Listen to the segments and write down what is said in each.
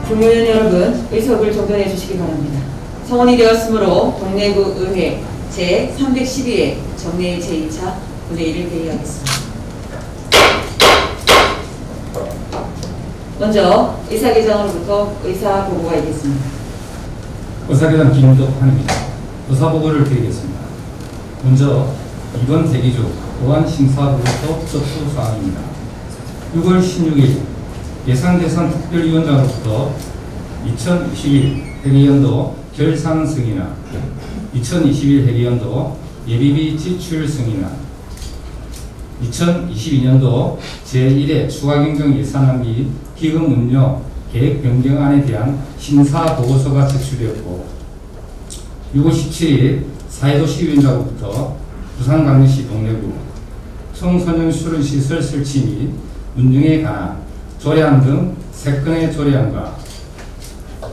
국민의원 여러분, 의석을 정돈해 주시기 바랍니다. 성원이 되었으므로 동래구 의회 제312회 정례 제2차 본회의를 개의하겠습니다. 먼저 의사개장으로부터 의사보고가 있겠습니다. 의사개장 김덕환입니다. 의사보고를 드리겠습니다. 먼저 이번 대기조 보안심사부부터 접수사항입니다. 6월 16일 예산대상특별위원장으로부터 2021 회계연도 결산 승인안, 2021 회계연도 예비비 지출 승인안, 2022년도 제1회 추가경정 예산안 및 기금 운용 계획 변경안에 대한 심사 보고서가 제출되었고, 6월 17일 사회도시위원장으로부터 부산광역시 동래구 청소년 수련시설 설치 및 운영에 관한 조례안 등 3건의 조례안과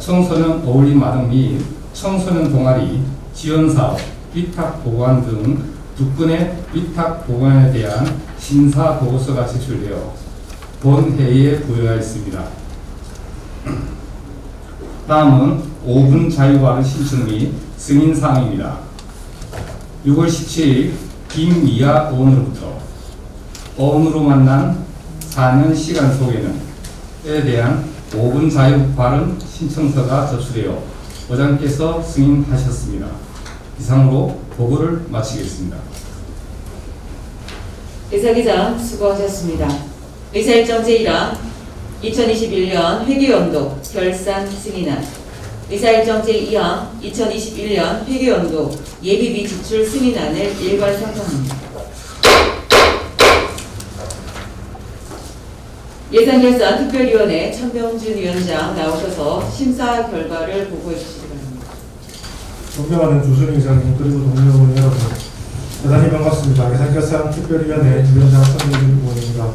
청소년 어울림 마당 및 청소년 동아리 지원사업 위탁 보관 등 2건의 위탁 보관에 대한 심사 보고서가 제출되어 본 회의에 부여하였습니다. 다음은 5분 자유발언 신청 및 승인사항입니다. 6월 17일 김미아 의원으로부터 어음으로 만난 4년 시간 속에는 에 대한 5분 자유 발언 신청서가 접수되어 의장께서 승인하셨습니다. 이상으로 보고를 마치겠습니다. 의사개장 수고하셨습니다. 의사일정 제1항 2021년 회계연도 결산 승인안, 의사일정 제2항 2021년 회계연도 예비비 지출 승인안을 일괄 상정합니다. 예산결산특별위원회 천병준 위원장 나오셔서 심사 결과를 보고해 주시기 바랍니다. 존경하는 조순희 의장님 그리고 동료분 여러분, 대단히 반갑습니다. 예산결산특별위원회 위원장 천병준 의원입니다.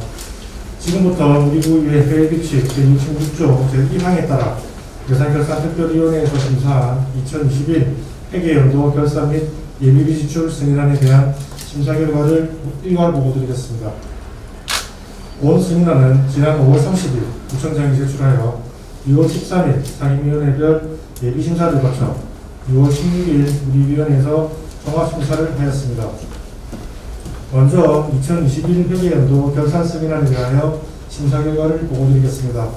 지금부터 우리 구의회 회의규칙 제66조 제1항에 따라 예산결산특별위원회에서 심사한 2021 회계연도 결산 및 예비비 지출 승인안에 대한 심사 결과를 일괄 보고드리겠습니다. 본 승인안은 지난 5월 30일 구청장이 제출하여 6월 13일 상임위원회별 예비심사를 거쳐 6월 16일 우리 위원회에서 종합심사를 하였습니다. 먼저 2021 회계연도 결산 승인안에 대하여 심사 결과를 보고드리겠습니다.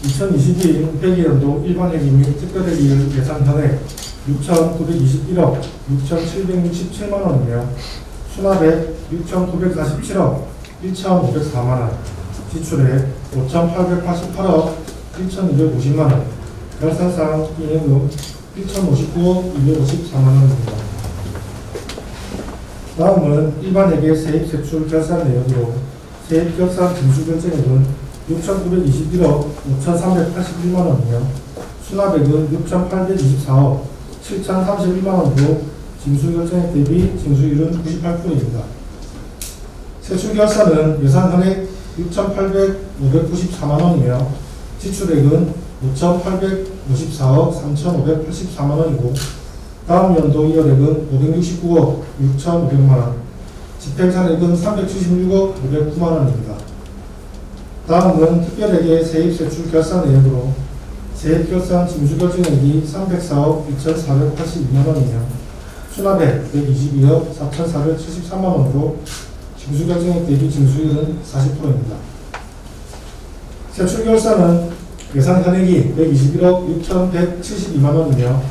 2021 회계연도 일반회계 및 특별회계율 예산 현액 6,921억 6,767만원이며 수납액 6,947억 1,504만원, 지출액 5,888억 1,250만원, 결산상 인행금 1,059억 254만원입니다. 다음은 일반회계 세입세출 결산 내역으로 세입결산 징수결제액은 6,921억 5,381만원이며 수납액은 6,824억 7,031만원으로 징수결제액 대비 징수율은 98%입니다. 세출결산은 예산 현액 6,594만원이며 지출액은 5,854억 3,584만원이고 다음 연도 이월액은 569억 6,500만원, 집행산액은 376억 509만원입니다. 다음은 특별회계 세입세출 결산 내역으로 세입결산 징수결제액이 304억 2,482만원이며 수납액 122억 4,473만원으로 징수결제액 대비 징수율은 40%입니다. 세출결산은 예산 현액이 121억 6,172만원이며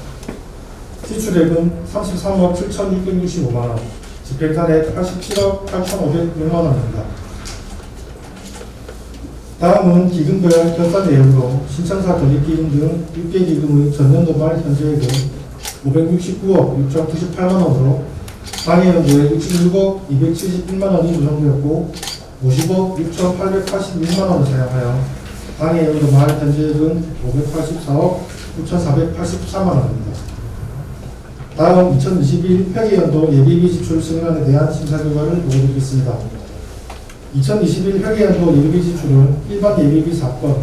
지출액은 33억 7,665만원, 집행산액 87억 8,506만원입니다. 다음은 기금별 결산 내역으로 신청사 전입기금 등 6개 기금의 전년도 말 현재액은 569억 6,098만원으로 당해연도에 66억 271만원이 조정되었고 50억 6,881만원을 사용하여 당해연도 말 현재액은 584억 9,484만원입니다. 다음 2021 회계연도 예비비 지출 승인안에 대한 심사 결과를 보고드리겠습니다. 2021 회계연도 예비비 지출은 일반 예비비 사건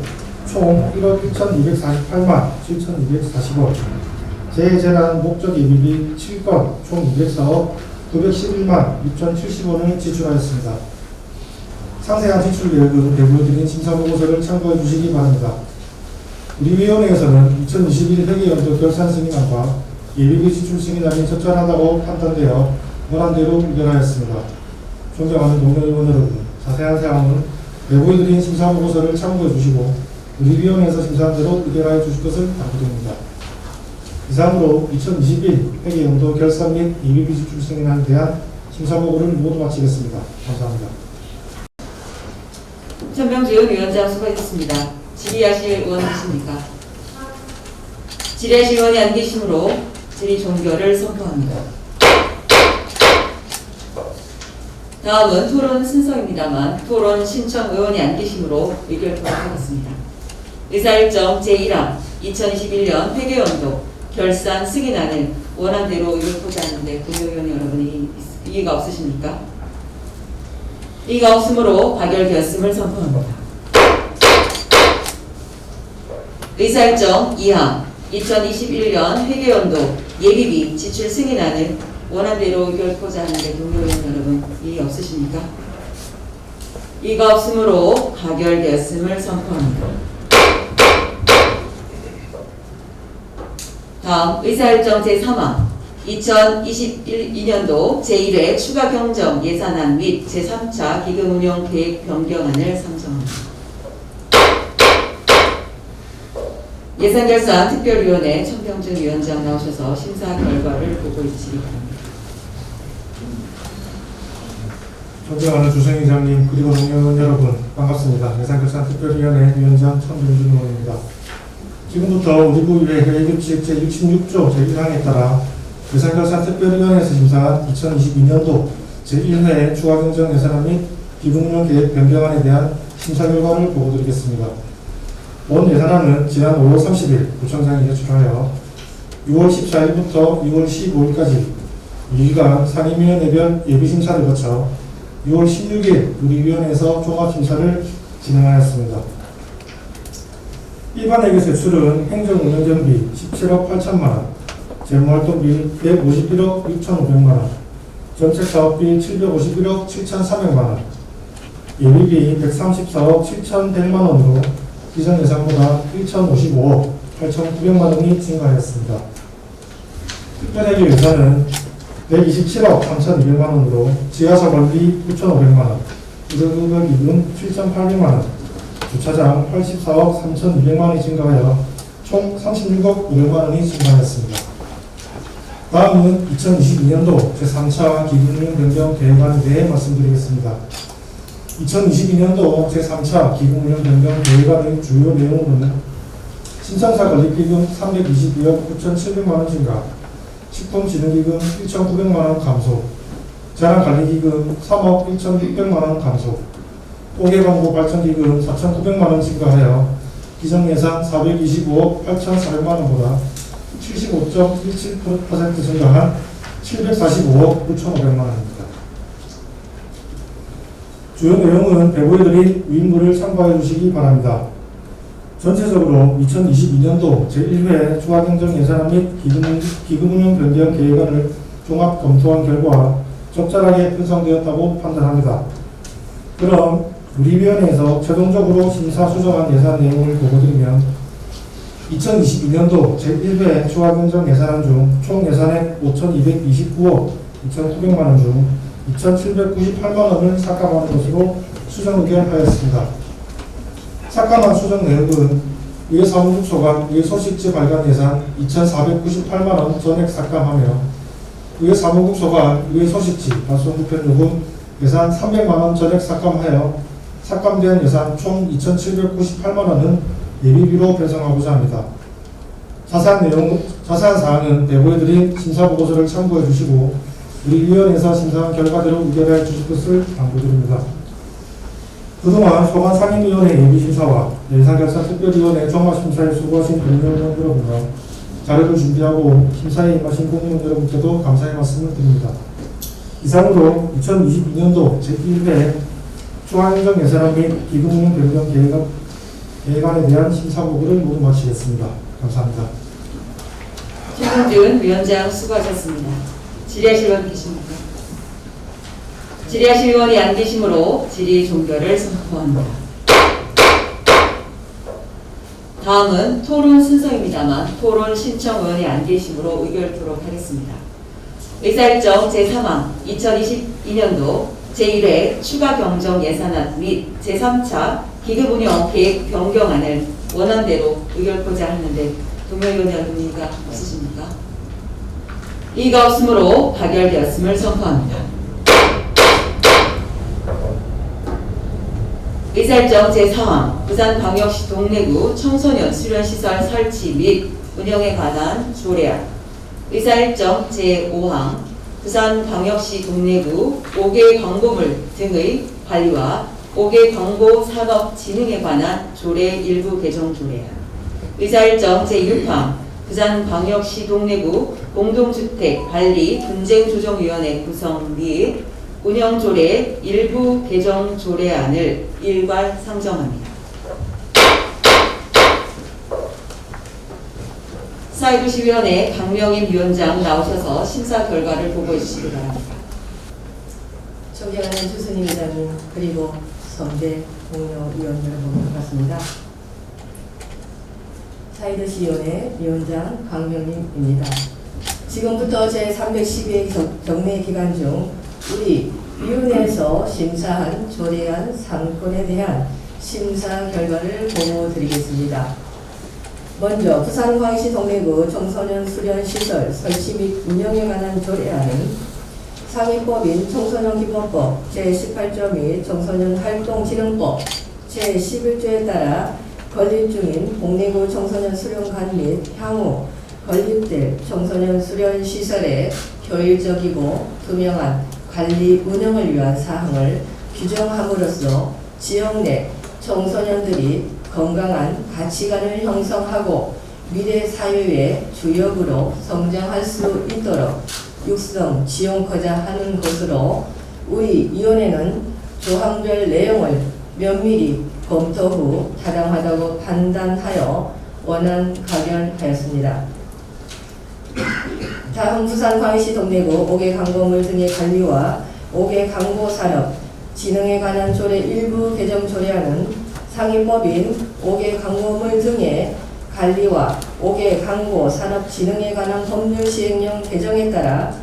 총 1억 1,248만 7,240원, 재재난 목적 예비비 7건 총 204억 911만 6,070원을 지출하였습니다. 상세한 지출 계획은 대부에 드린 심사보고서를 참고해 주시기 바랍니다. 우리 위원회에서는 2021 회계연도 결산 승인안과 예비비 지출 승인안이 적절하다고 판단되어 원안대로 의결하였습니다. 존경하는 동료 의원 여러분, 자세한 사항은 내부에 드린 심사보고서를 참고해 주시고 우리 위원회에서 심사한 대로 의결하여 주실 것을 당부드립니다. 이상으로 2021 회계연도 결산 및 예비비 지출 승인안에 대한 심사보고를 모두 마치겠습니다. 감사합니다. 전병준 위원장 수고하셨습니다. 질의하실 의원 계십니까? 질의하실 의원이 안 계시므로 질의 종결을 선포합니다. 다음은 토론 순서입니다만 토론 신청 의원이 안 계시므로 의결토록 하겠습니다. 의사일정 제1항 2021년 회계연도 결산 승인안을 원안대로 의결토지 않는데 국회의원 여러분이 이의가 없으십니까? 이의가 없으므로 가결되었음을 선포합니다. 의사일정 2항 2021년 회계연도 예비비 지출 승인안을 원안대로 의결토지 않는데 국회의원 여러분 이의 없으십니까? 이의가 없으므로 가결되었음을 선포합니다. 다음 의사일정 제3항 2022년도 제1회 추가 경정 예산안 및 제3차 기금운용 계획 변경안을 상정합니다. 예산결산 특별위원회 천병준 위원장 나오셔서 심사 결과를 보고 있시기 바랍니다. 존경하는 주성 이장님 그리고 동료 여러분 반갑습니다. 예산결산 특별위원회 위원장 천병준 의원입니다. 지금부터 우리 부의회 회계규칙 제66조 제1항에 따라 예산결산 특별위원회에서 심사한 2022년도 제1회 추가경정 예산안 및 기금운용 계획 변경안에 대한 심사 결과를 보고드리겠습니다. 본 예산안은 지난 5월 30일 구청장이 제출하여 6월 14일부터 6월 15일까지 2일간 상임위원회별 예비심사를 거쳐 6월 16일 우리 위원회에서 종합심사를 진행하였습니다. 일반회계 세출은 행정운영경비 17억 8천만원, 재무활동비 151억 6,500만원, 정책사업비 751억 7,300만원, 예비비 134억 7,100만원으로 기존 예산보다 1,055억 8,900만원이 증가하였습니다. 특별회계 예산은 127억 3,200만원으로 지하사 관리 9,500만원, 의료급여기금 7,800만원, 주차장 84억 3,200만원이 증가하여 총 36억 500만원이 증가하였습니다. 다음은 2022년도 제3차 기금운용 변경 계획안에 대해 말씀드리겠습니다. 2022년도 제3차 기금운용 변경 계획안의 주요 내용으로는 신청사 건립기금 322억 9,700만원 증가, 식품진흥기금 1,900만원 감소, 재난관리기금 3억 1,600만원 감소, 또개광고 발전기금 4,900만원 증가하여 기존 예산 425억 8,400만원보다 75.17% 증가한 745억 9,500만원입니다. 주요 내용은 배부해드린 위임물을 참고해 주시기 바랍니다. 전체적으로 2022년도 제1회 추가경정 예산안 및 기금운용 변경 계획안을 종합 검토한 결과 적절하게 편성되었다고 판단합니다. 그럼 우리 위원회에서 최종적으로 심사 수정한 예산 내용을 보고드리면 2022년도 제1회 추가경정 예산안 중 총 예산액 5,229억 2,900만원 중 2,798만원을 삭감하는 것으로 수정 의결하였습니다. 삭감한 수정 내역은 의회사무국소 간 의회소식지 발간 예산 2,498만원 전액 삭감하며 의회사무국소 간 의회소식지 발송 우편요금 예산 300만원 전액 삭감하여 삭감된 예산 총 2,798만원은 예비비로 배정하고자 합니다. 자세한 사항은 내부해드린 심사보고서를 참고해 주시고 우리 위원회에서 심사한 결과대로 의결해 주실 것을 당부드립니다. 그동안 소관 상임위원회 예비심사와 예산결산 특별위원회 종합심사에 수고하신 공무원 여러분과 자료를 준비하고 심사에 임하신 공무원 여러분께도 감사의 말씀을 드립니다. 이상으로 2022년도 제1회 추가행정 예산안 및 기금운용 변경 계획안에 대한 심사보고를 모두 마치겠습니다. 감사합니다. 최병준 위원장 수고하셨습니다. 질의하실 의원 계십니까? 질의하실 의원이 안 계시므로 질의 종결을 선포합니다. 다음은 토론 순서입니다만 토론 신청 의원이 안 계시므로 의결토록 하겠습니다. 의사일정 제3항 2022년도 제1회 추가 경정 예산안 및 제3차 기금운영 계획 변경안을 원안대로 의결코자 하는데 동의의원 여러분이가 없으십니까? 이가 없으므로 가결되었음을 선포합니다. 의사일정 제4항 부산광역시 동래구 청소년 수련시설 설치 및 운영에 관한 조례안. 의사일정 제5항 부산광역시 동래구 5개 광고물 등의 관리와 5개 광고 산업 진흥에 관한 조례 일부 개정 조례안. 의사일정 제6항 부산광역시 동래구 공동주택 관리 분쟁조정위원회 구성 및 운영조례 일부 개정 조례안을 일괄 상정합니다. 사회도시위원회 강명임 위원장 나오셔서 심사 결과를 보고해 주시기 바랍니다. 존경하는 주순임 회장님 그리고 선배 동료 위원 여러분 반갑습니다. 사회도시위원회 위원장 강명임입니다. 지금부터 제312회 정례 기간 중 우리 위원회에서 심사한 조례안 3건에 대한 심사 결과를 보고드리겠습니다. 먼저 부산광역시 동래구 청소년 수련시설 설치 및 운영에 관한 조례안은 상위법인 청소년기본법 제18조 및 청소년활동진흥법 제11조에 따라 건립 중인 동래구 청소년 수련관 및 향후 건립될 청소년 수련시설의 효율적이고 투명한 관리 운영을 위한 사항을 규정함으로써 지역 내 청소년들이 건강한 가치관을 형성하고 미래 사회의 주역으로 성장할 수 있도록 육성 지원하고자 하는 것으로 우리 위원회는 조항별 내용을 면밀히 검토 후 타당하다고 판단하여 원안 가결하였습니다. 다음 부산광역시 동래구 5개 광고물 등의 관리와 5개 광고 산업 진흥에 관한 조례 일부 개정 조례안은 상위법인 5개 광고물 등의 관리와 5개 광고 산업 진흥에 관한 법률 시행령 개정에 따라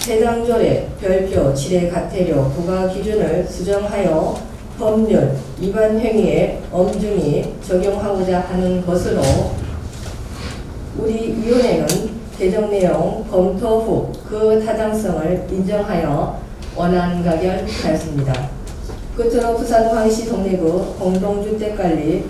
해당 조례 별표 7의 과태료 부과 기준을 수정하여 법률 위반 행위에 엄중히 적용하고자 하는 것으로 우리 위원회는 개정 내용 검토 후 그 타당성을 인정하여 원안 가결하였습니다. 끝으로 부산광역시 동래구 공동주택관리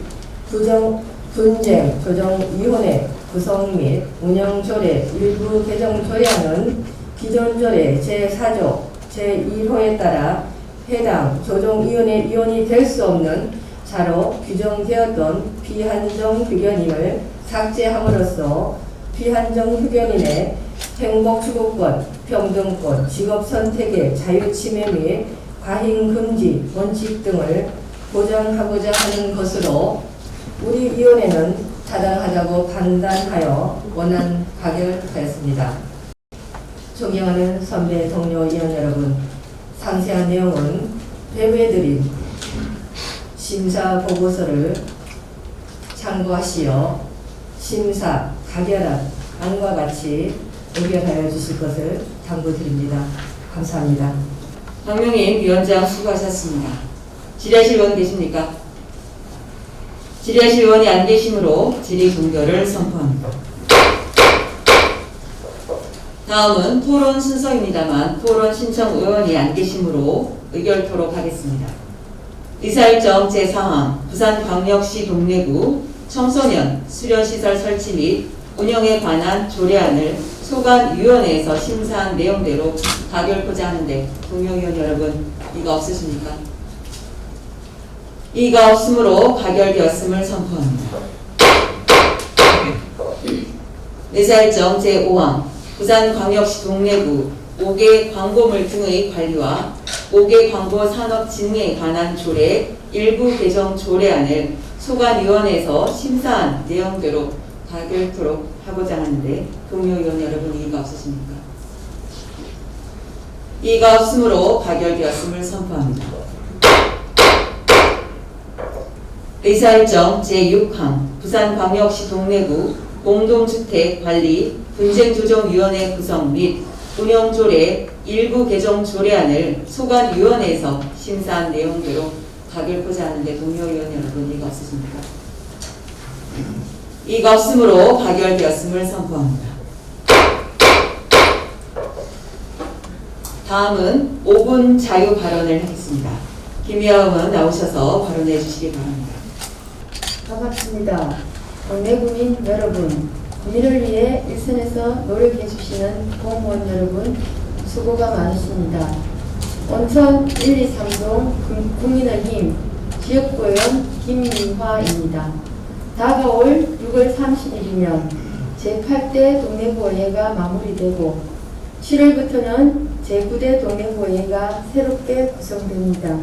분쟁조정위원회 구성 및 운영조례 일부 개정 조례안은 기존 조례 제4조 제1호에 따라 해당 조정위원회 위원이 될 수 없는 자로 규정되었던 비한정 휴견인을 삭제함으로써 비한정 휴견인의 행복추구권, 평등권, 직업선택의 자유침해 및 과잉금지 원칙 등을 보장하고자 하는 것으로 우리 위원회는 타당하다고 판단하여 원안 가결하였습니다. 존경하는 선배 동료 위원 여러분, 상세한 내용은 배부해드린 심사 보고서를 참고하시어 심사 가결안 안과 같이 의결하여 주실 것을 당부드립니다. 감사합니다. 강명임 위원장 수고하셨습니다. 질의하실 의원 계십니까? 질의하실 의원이 안 계시므로 질의 종결을 선포합니다. 다음은 토론 순서입니다만 토론 신청 의원이 안 계시므로 의결토록 하겠습니다. 의사일정 제4항 부산광역시 동래구 청소년 수련시설 설치 및 운영에 관한 조례안을 소관위원회에서 심사한 내용대로 가결코자 하는데 동료위원 여러분 이가 없으십니까? 이가 없으므로 가결되었음을 선포합니다. 의사일정 제5항 부산광역시 동래구 5개 광고물 등의 관리와 5개 광고 산업 진흥에 관한 조례 일부 개정 조례안을 소관위원회에서 심사한 내용대로 가결토록 하고자 하는데 동료위원 여러분 이의가 없으십니까? 이의가 없으므로 가결되었음을 선포합니다. 의사일정 제6항 부산광역시 동래구 공동주택관리 분쟁조정위원회 구성 및 운영조례 일부 개정 조례안을 소관위원회에서 심사한 내용대로 가결코자 하는데 동료위원 여러분 이가 없으십니까? 이가 없으므로 가결되었음을 선포합니다. 다음은 5분 자유 발언을 하겠습니다. 김희아 의원 나오셔서 발언해 주시기 바랍니다. 반갑습니다. 동래구민 여러분, 국민을 위해 일선에서 노력해 주시는 공무원 여러분, 수고가 많으십니다. 온천 1, 2, 3동 국민의힘 지역구의원 김민화입니다. 다가올 6월 30일이면 제8대 동래구의회가 마무리되고 7월부터는 제9대 동래구의회가 새롭게 구성됩니다.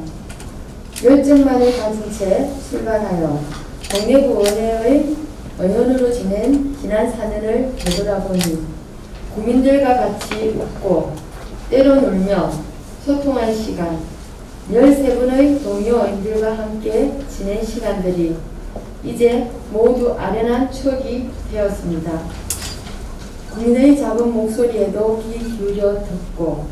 열정만을 가진 채 출발하여 동래구의회의 의원으로 지낸 지난 4년을 되돌아보니 국민들과 같이 웃고 때로 놀며 소통한 시간, 13분의 동료의원들과 함께 지낸 시간들이 이제 모두 아련한 추억이 되었습니다. 국민의 작은 목소리에도 귀 기울여 듣고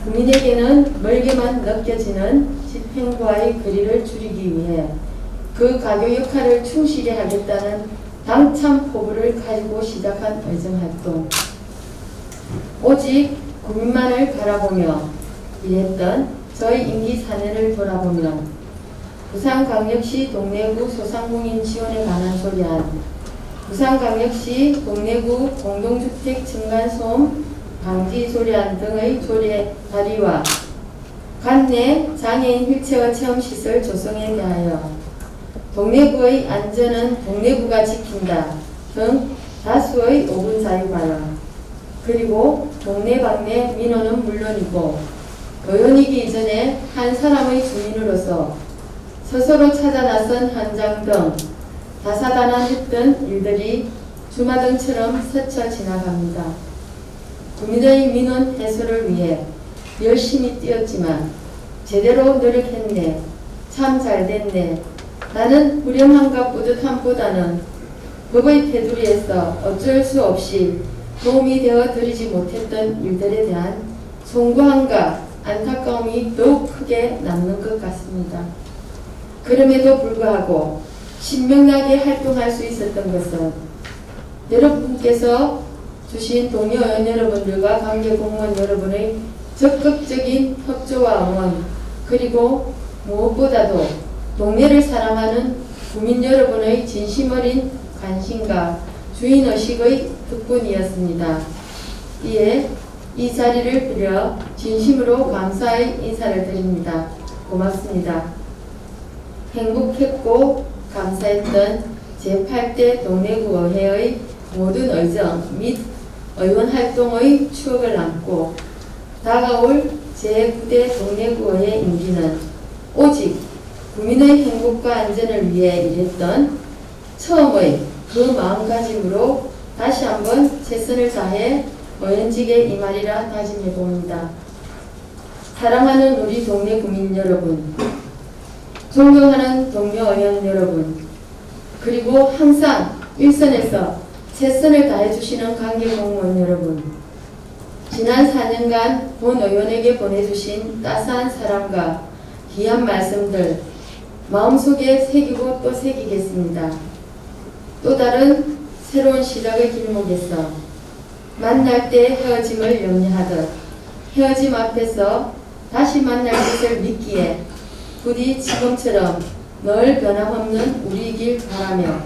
국민에게는 멀게만 느껴지는 집행과의 거리를 줄이기 위해 그 가교 역할을 충실히 하겠다는 당찬 포부를 가지고 시작한 의정활동. 오직 국민만을 바라보며 일했던 저희 임기 4년을 돌아보면 부산광역시 동래구 소상공인 지원에 관한 조례안, 부산광역시 동래구 공동주택 층간소음 방지 조례안 등의 조례 발의와 관내 장애인 휠체어 체험시설 조성에 대하여 동래구의 안전은 동래구가 지킨다 등 다수의 5분 자유 발언, 그리고 동네방네 민원은 물론이고 의원이기 이전에 한 사람의 주민으로서 스스로 찾아 나선 현장 등 다사다난했던 일들이 주마등처럼 스쳐 지나갑니다. 국민의 민원 해소를 위해 열심히 뛰었지만 제대로 노력했네, 참 잘됐네, 나는 불행함과 뿌듯함보다는 법의 테두리에서 어쩔 수 없이 도움이 되어 드리지 못했던 일들에 대한 송구함과 안타까움이 더욱 크게 남는 것 같습니다. 그럼에도 불구하고 신명나게 활동할 수 있었던 것은 여러분께서 주신 동료 의원 여러분들과 관계 공무원 여러분의 적극적인 협조와 응원, 그리고 무엇보다도 동네를 사랑하는 국민 여러분의 진심 어린 관심과 주인의식의 덕분이었습니다. 이에 이 자리를 빌려 진심으로 감사의 인사를 드립니다. 고맙습니다. 행복했고 감사했던 제8대 동래구의회의 모든 의정 및 의원 활동의 추억을 안고 다가올 제9대 동래구의회 임기는 오직 국민의 행복과 안전을 위해 일했던 처음의 그 마음가짐으로 다시 한번 최선을 다해 의원직에 임하리라 다짐해 봅니다. 사랑하는 우리 동네 국민 여러분, 존경하는 동료 의원 여러분, 그리고 항상 일선에서 최선을 다해주시는 관계공무원 여러분, 지난 4년간 본 의원에게 보내주신 따스한 사랑과 귀한 말씀들 마음속에 새기고 또 새기겠습니다. 또 다른 새로운 시작의 길목에서 만날 때 헤어짐을 염려하듯 헤어짐 앞에서 다시 만날 것을 믿기에 부디 지금처럼 늘 변함없는 우리이길 바라며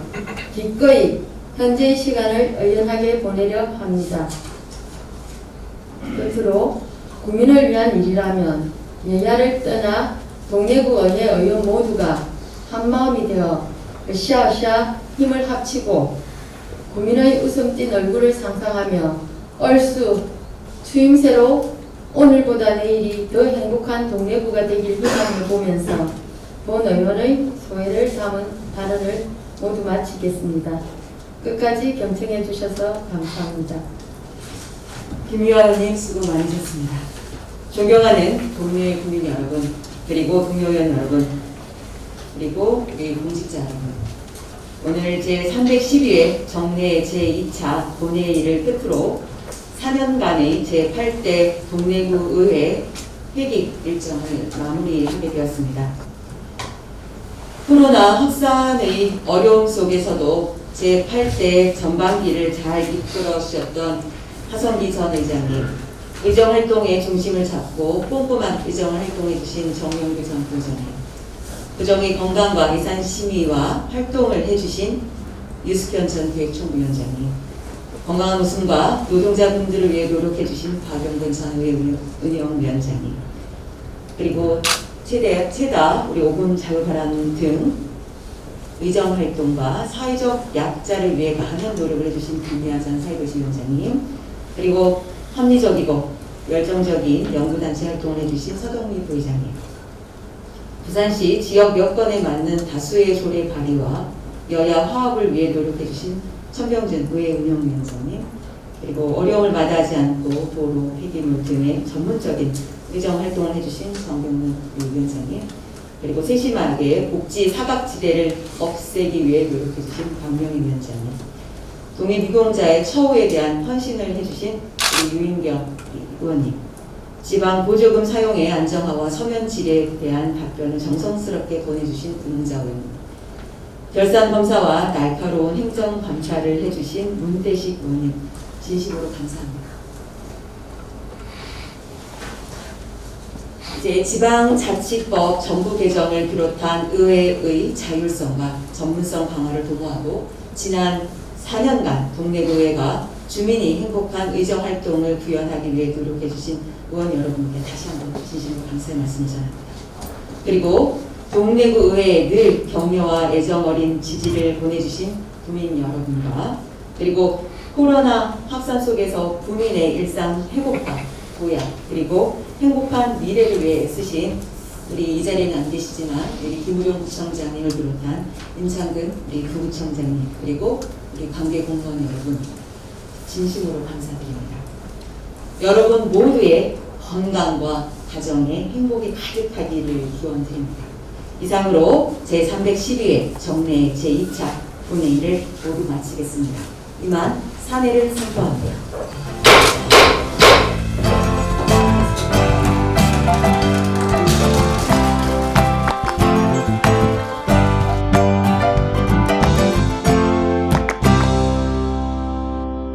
기꺼이 현재의 시간을 의연하게 보내려 합니다. 끝으로 국민을 위한 일이라면 여야를 떠나 동래구 의회 의원 모두가 한마음이 되어 으쌰으쌰 힘을 합치고 국민의 웃음 띤 얼굴을 상상하며 얼쑤 추임새로 오늘보다 내일이 더 행복한 동래구가 되길 희망해 보면서 본 의원의 소회를 담은 발언을 모두 마치겠습니다. 끝까지 경청해 주셔서 감사합니다. 김유아 의원님 수고 많으셨습니다. 존경하는 동네 국민 여러분, 그리고 동료 의원 여러분, 그리고 우리 공직자 여러분, 오늘 제312회 정례 제2차 본회의를 끝으로 4년간의 제8대 동래구 의회 회기 일정을 마무리하게 되었습니다. 코로나 확산의 어려움 속에서도 제8대 전반기를 잘 이끌어 주셨던 하성기 전 의장님, 의정활동의 중심을 잡고 꼼꼼한 의정활동해 주신 정용규 전 부의장님, 부정의 건강과 예산 심의와 활동을 해주신 유숙현 전 기획총무위원장님, 건강한 웃음과 노동자분들을 위해 노력해주신 박영근 전 의원위원장님, 그리고 최다 우리 5분 자유바람 등 의정활동과 사회적 약자를 위해 많은 노력을 해주신 김미아 전 사회도시위원장님, 그리고 합리적이고 열정적인 연구단체 활동을 해주신 서동미 부의장님, 부산시 지역 여건에 맞는 다수의 조례 발의와 여야 화합을 위해 노력해주신 천병준 의회 운영위원장님, 그리고 어려움을 마다하지 않고 도로, 폐기물 등의 전문적인 의정 활동을 해주신 정경문 위원장님, 그리고 세심하게 복지 사각지대를 없애기 위해 노력해주신 박명희 위원장님, 독립유공자의 처우에 대한 헌신을 해주신 우리 유인경 의원님, 지방 보조금 사용의 안정화와 서면 질에 대한 답변을 정성스럽게 보내주신 문자 의원님, 결산 검사와 날카로운 행정 감찰을 해주신 문대식 의원님, 진심으로 감사합니다. 이제 지방자치법 정부 개정을 비롯한 의회의 자율성과 전문성 강화를 도모하고 지난 4년간 동래구의회가 주민이 행복한 의정활동을 구현하기 위해 노력해주신 의원 여러분께 다시 한번 진심으로 감사의 말씀 전합니다. 그리고 동래구 의회에 늘 격려와 애정 어린 지지를 보내주신 구민 여러분과, 그리고 코로나 확산 속에서 국민의 일상 회복과 보약, 그리고 행복한 미래를 위해 애쓰신 우리 이 자리에는 안 계시지만 우리 김우룡 구청장님을 비롯한 임창근 우리 부구청장님, 그리고 우리 관계 공무원 여러분, 진심으로 감사드립니다. 여러분 모두의 건강과 가정에 행복이 가득하기를 기원드립니다. 이상으로 제312회 정례 제2차 본회의를 모두 마치겠습니다. 이만 사내를 선포합니다.